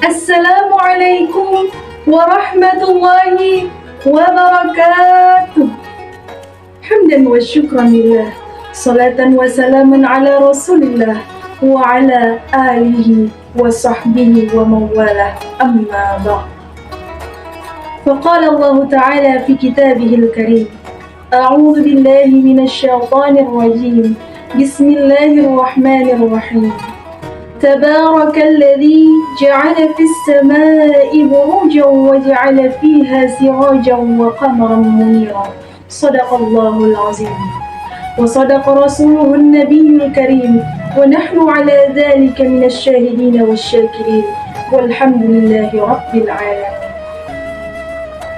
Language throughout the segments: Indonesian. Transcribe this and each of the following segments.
Assalamualaikum warahmatullahi wabarakatuh. Hamdan wa syukran lillah. Salatan wa salaman ala rasulillah wa ala alihi wa sahbihi wa mawalah. Amma ba'd. Faqala Allah Ta'ala fi kitabihil karim. A'udzu billahi minasy syaithanir rajim. Bismillahirrahmanirrahim. تبارك الذي جعل في السماء بروجا وجعل فيها سراجا وقمرا منيرا صدق الله العظيم وصدق رسوله النبي الكريم ونحن على ذلك من الشاهدين والشاكرين والحمد لله رب العالمين.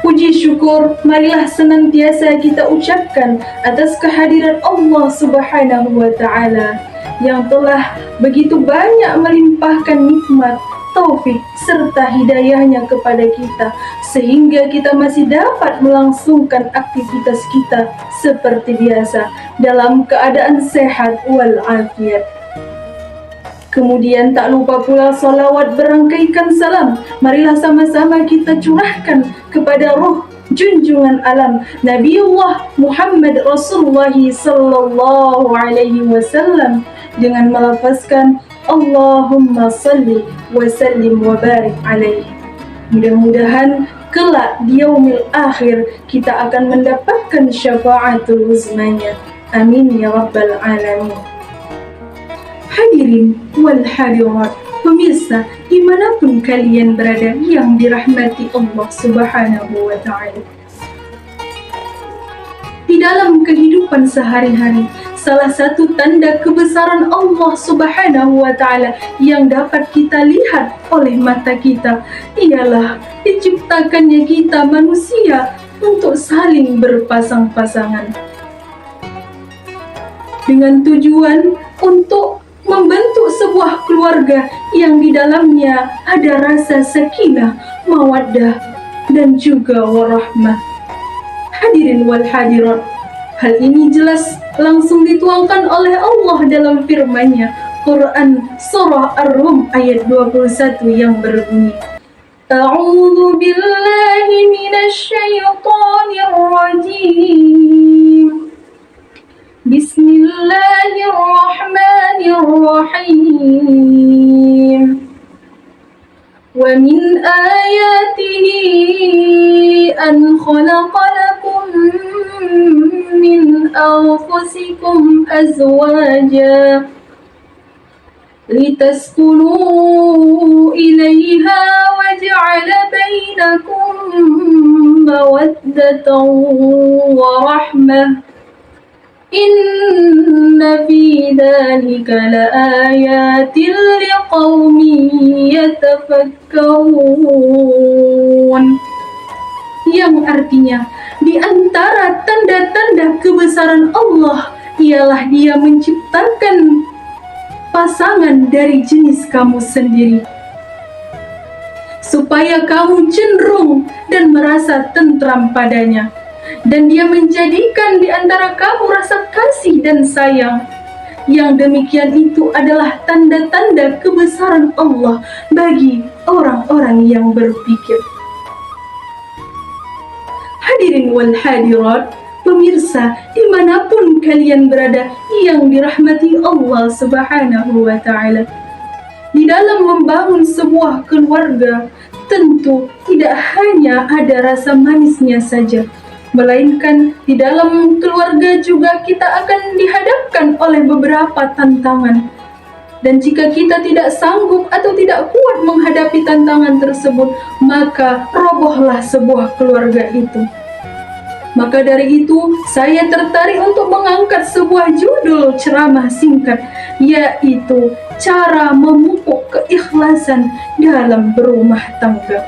Puji syukur marilah senantiasa kita ucapkan atas kehadiran Allah Subhanahu wa Ta'ala yang telah begitu banyak melimpahkan nikmat, taufik, serta hidayahnya kepada kita sehingga kita masih dapat melangsungkan aktivitas kita seperti biasa dalam keadaan sehat walafiat. Kemudian tak lupa pula salawat berangkaikan salam. Marilah sama-sama kita curahkan kepada ruh junjungan alam Nabiullah Muhammad Rasulullah sallallahu alaihi wasallam dengan melafazkan Allahumma salli wa sallim wa barik alaihi. Mudah-mudahan kelak di yaumil akhir kita akan mendapatkan syafaatul uzmanya. Amin ya rabbal alamin. Hadirin wal hadirat, pemirsa dimanapun kalian berada yang dirahmati Allah Subhanahu wa Ta'ala. Di dalam kehidupan sehari-hari, salah satu tanda kebesaran Allah Subhanahu wa Ta'ala yang dapat kita lihat oleh mata kita ialah diciptakannya kita manusia untuk saling berpasang-pasangan dengan tujuan untuk membentuk sebuah keluarga yang di dalamnya ada rasa sakinah, mawaddah, dan juga warahmah. Hadirin wal hadirat, hal ini jelas langsung dituangkan oleh Allah dalam firman-Nya, Quran Surah Ar-Rum ayat 21 yang berbunyi, A'udzu billahi minasy syaithanir rajim. Bismillahirrahmanirrahim. Wa min ayatihi an khalaqa lakum min anfusikum azwaja litaskunu ilayha wa ja'ala bainakum mawaddatan wa rahmah. Inna fi dzalika laayatin liqaumin yatafakkarun. Yang artinya, di antara tanda-tanda kebesaran Allah ialah Dia menciptakan pasangan dari jenis kamu sendiri, supaya kamu cenderung dan merasa tentram padanya. Dan Dia menjadikan di antara kamu rasa kasih dan sayang. Yang demikian itu adalah tanda-tanda kebesaran Allah bagi orang-orang yang berpikir. Hadirin wal hadirat, pemirsa dimanapun kalian berada yang dirahmati Allah Subhanahu wa Ta'ala. Di dalam membangun sebuah keluarga, tentu tidak hanya ada rasa manisnya saja, melainkan di dalam keluarga juga kita akan dihadapkan oleh beberapa tantangan. Dan jika kita tidak sanggup atau tidak kuat menghadapi tantangan tersebut, maka robohlah sebuah keluarga itu. Maka dari itu, saya tertarik untuk mengangkat sebuah judul ceramah singkat, yaitu cara memupuk keikhlasan dalam berumah tangga.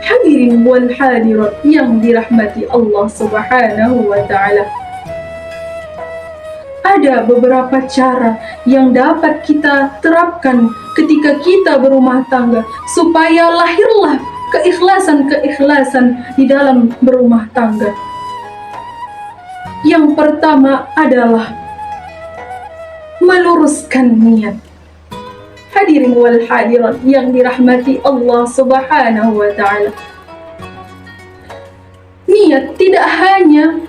Hadirin wal hadirat yang dirahmati Allah Subhanahu wa Ta'ala, ada beberapa cara yang dapat kita terapkan ketika kita berumah tangga supaya lahirlah keikhlasan-keikhlasan di dalam berumah tangga. Yang pertama adalah meluruskan niat. Hadirin wal hadirat yang dirahmati Allah Subhanahu wa Ta'ala. Niat tidak hanya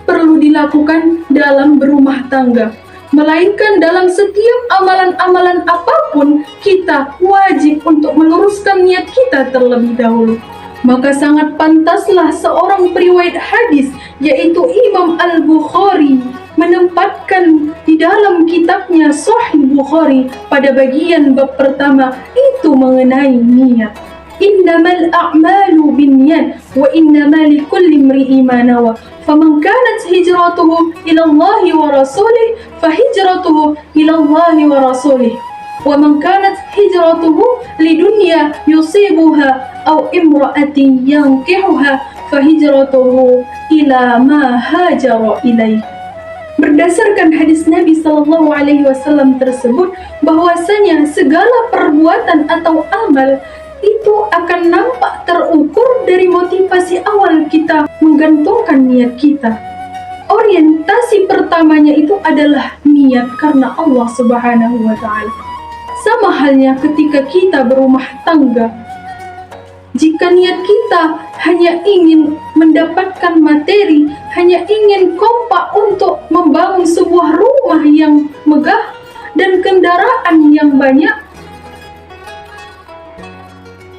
perlu dilakukan dalam berumah tangga, melainkan dalam setiap amalan-amalan apapun kita wajib untuk meluruskan niat kita terlebih dahulu. Maka sangat pantaslah seorang periwayat hadis, yaitu Imam Al-Bukhari, menempatkan di dalam kitabnya Sahih Bukhari pada bagian bab pertama itu mengenai niat. Innamal a'malu binniyat wa innama likulli imri'in ma nawa. Faman kanat hijratuhu ila Allah wa rasulih fa hijratuhu ila Allah wa rasulih. Wa man kanat hijratuhu lidunya yusibuha aw imra'atin yankihuha fa hijratuhu ila ma hajara ilaih. Berdasarkan hadis Nabi Sallallahu Alaihi Wasallam tersebut, bahwasanya segala perbuatan atau amal itu akan nampak terukur dari motivasi awal kita menggantungkan niat kita. Orientasi pertamanya itu adalah niat karena Allah Subhanahu wa Ta'ala. Sama halnya ketika kita berumah tangga. Jika niat kita hanya ingin mendapatkan materi, hanya ingin kompak untuk membangun sebuah rumah yang megah dan kendaraan yang banyak,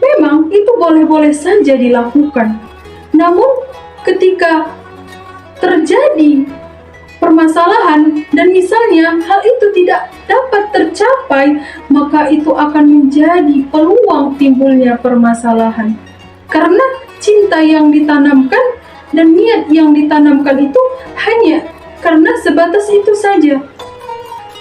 memang itu boleh-boleh saja dilakukan. Namun ketika terjadi permasalahan dan misalnya hal itu tidak dapat tercapai, maka itu akan menjadi peluang timbulnya permasalahan. Karena cinta yang ditanamkan dan niat yang ditanamkan itu hanya karena sebatas itu saja.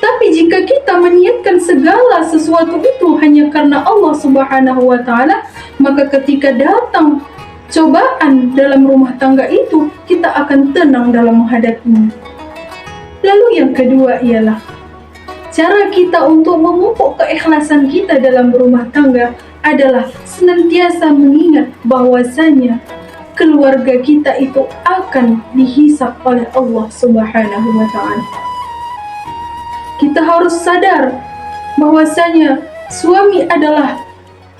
Tapi jika kita meniatkan segala sesuatu itu hanya karena Allah Subhanahu wa Ta'ala, maka ketika datang cobaan dalam rumah tangga itu, kita akan tenang dalam menghadapinya. Lalu yang kedua ialah cara kita untuk memupuk keikhlasan kita dalam berumah tangga adalah senantiasa mengingat bahwasanya keluarga kita itu akan dihisab oleh Allah Subhanahu wa Ta'ala. Kita harus sadar bahwasanya suami adalah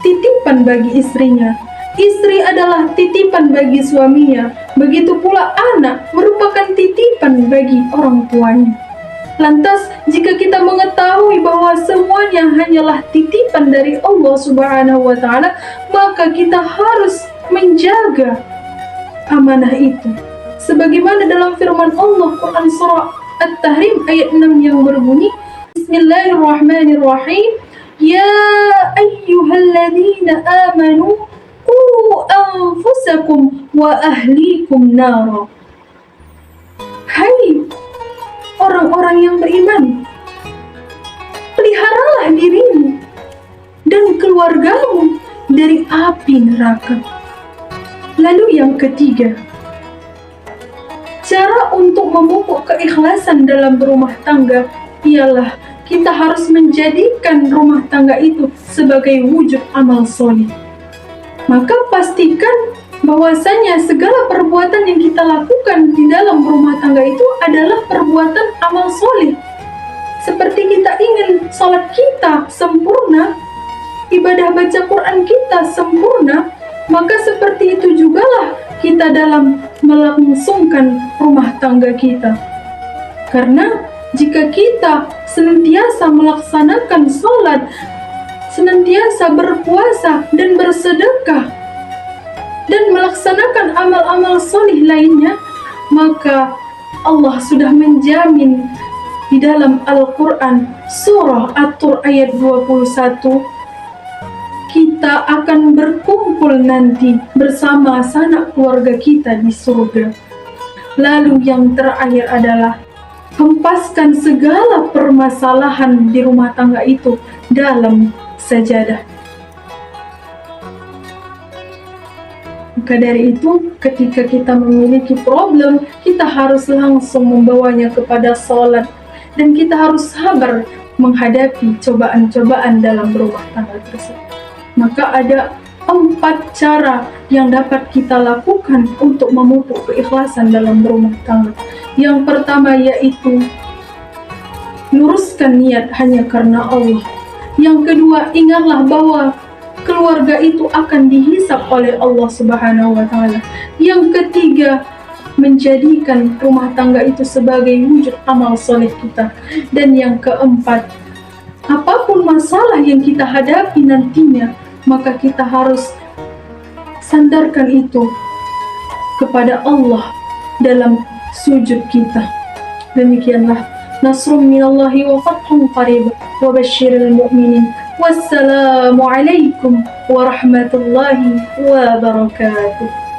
titipan bagi istrinya, istri adalah titipan bagi suaminya, begitu pula anak merupakan titipan bagi orang tuanya. Lantas, jika kita mengetahui bahwa semuanya hanyalah titipan dari Allah Subhanahu wa Ta'ala, maka kita harus menjaga amanah itu. Sebagaimana dalam firman Allah Quran surah At-Tahrim ayat 6 yang berbunyi, Bismillahirrahmanirrahim, Ya ayyuhalladzina amanu qu anfusakum wa ahlikum nara. Hai orang-orang yang beriman, peliharalah dirimu dan keluargamu dari api neraka. Lalu yang ketiga, cara untuk memupuk keikhlasan dalam berumah tangga ialah kita harus menjadikan rumah tangga itu sebagai wujud amal soleh. Maka pastikan bahwasanya segala perbuatan yang kita lakukan di dalam rumah tangga itu adalah perbuatan amal soleh. Seperti kita ingin sholat kita sempurna, ibadah baca Quran kita sempurna, maka seperti itu jugalah kita dalam melangsungkan rumah tangga kita. Karena jika kita senantiasa melaksanakan sholat, senantiasa berpuasa dan bersedekah, dan melaksanakan amal-amal solih lainnya, maka Allah sudah menjamin di dalam Al-Quran surah At-Tur ayat 21, kita akan berkumpul nanti bersama sanak keluarga kita di surga. Lalu yang terakhir adalah hempaskan segala permasalahan di rumah tangga itu dalam sajadah. Maka dari itu, ketika kita memiliki problem, kita harus langsung membawanya kepada sholat, dan kita harus sabar menghadapi cobaan-cobaan dalam rumah tangga tersebut. Maka ada 4 cara yang dapat kita lakukan untuk memupuk keikhlasan dalam berumah tangga. Yang pertama yaitu luruskan niat hanya karena Allah. Yang kedua, ingatlah bahwa keluarga itu akan dihisap oleh Allah Subhanahu wa Ta'ala. Yang ketiga, menjadikan rumah tangga itu sebagai wujud amal soleh kita. Dan yang keempat, apapun masalah yang kita hadapi nantinya, maka kita harus sandarkan itu kepada Allah dalam sujud kita. Demikianlah. Nasrun minallahi wa fathun qarib wa basyiril mu'minin. Wassalamu alaikum warahmatullahi wabarakatuh.